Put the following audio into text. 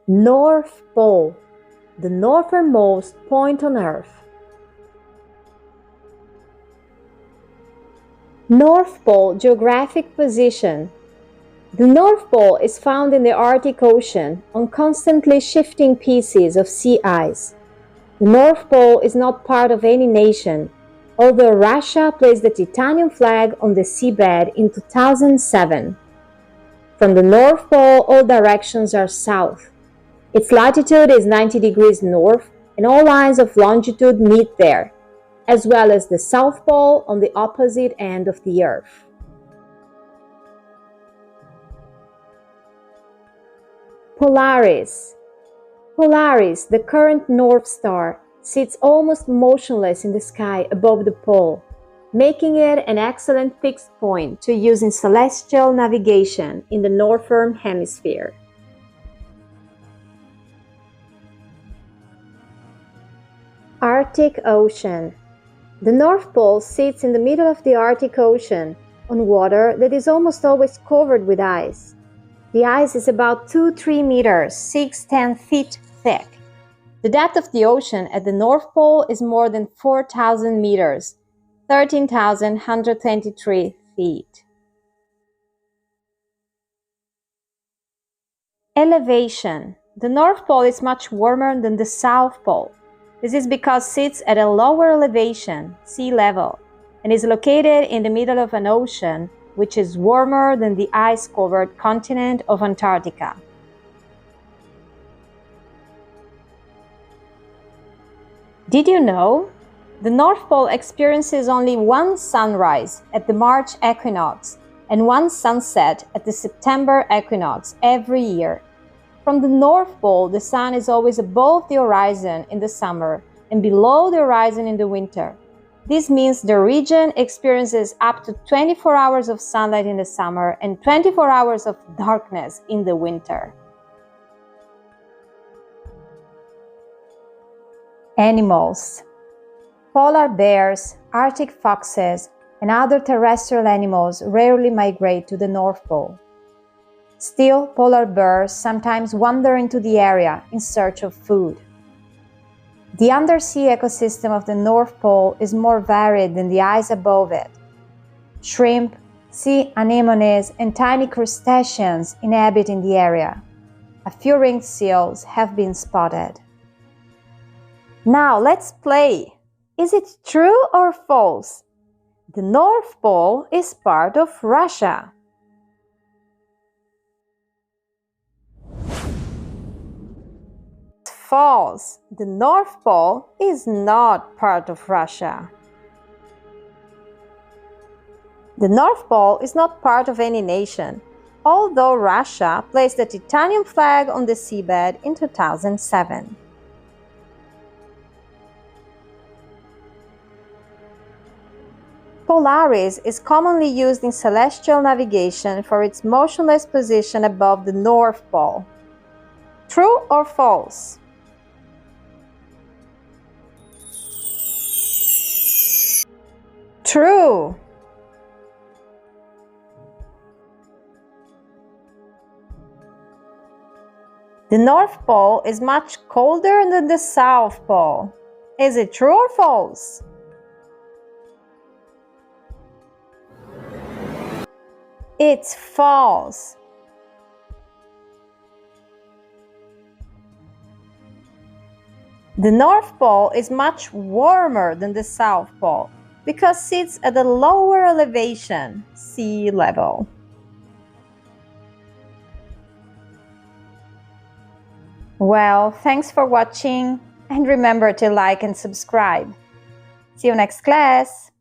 North Pole, the northernmost point on Earth. North Pole geographic position. The North Pole is found in the Arctic Ocean on constantly shifting pieces of sea ice. The North Pole is not part of any nation, although Russia placed the titanium flag on the seabed in 2007. From the North Pole, all directions are south. Its latitude is 90 degrees north, and all lines of longitude meet there, as well as the South Pole on the opposite end of the Earth. Polaris. Polaris, the current North Star, sits almost motionless in the sky above the pole, making it an excellent fixed point to use in celestial navigation in the Northern Hemisphere. Arctic Ocean. The North Pole sits in the middle of the Arctic Ocean, on water that is almost always covered with ice. The ice is about 2–3 meters, 6–10 feet thick. The depth of the ocean at the North Pole is more than 4,000 meters, 13,123 feet. Elevation. The North Pole is much warmer than the South Pole. This is because it sits at a lower elevation, sea level, and is located in the middle of an ocean which is warmer than the ice-covered continent of Antarctica. Did you know? The North Pole experiences only one sunrise at the March equinox and one sunset at the September equinox every year. From the North Pole, the sun is always above the horizon in the summer and below the horizon in the winter. This means the region experiences up to 24 hours of sunlight in the summer and 24 hours of darkness in the winter. Animals. Polar bears, Arctic foxes, and other terrestrial animals rarely migrate to the North Pole. Still, polar bears sometimes wander into the area in search of food. The undersea ecosystem of the North Pole is more varied than the ice above it. Shrimp, sea anemones, and tiny crustaceans inhabit in the area. A few ringed seals have been spotted. Now let's play! Is it true or false? The North Pole is part of Russia. False. The North Pole is not part of Russia. The North Pole is not part of any nation, although Russia placed the titanium flag on the seabed in 2007. Polaris is commonly used in celestial navigation for its motionless position above the North Pole. True or false? True! The North Pole is much colder than the South Pole. Is it true or false? It's false. The North Pole is much warmer than the South Pole because it sits at a lower elevation, sea level. Well, thanks for watching and remember to like and subscribe. See you next class!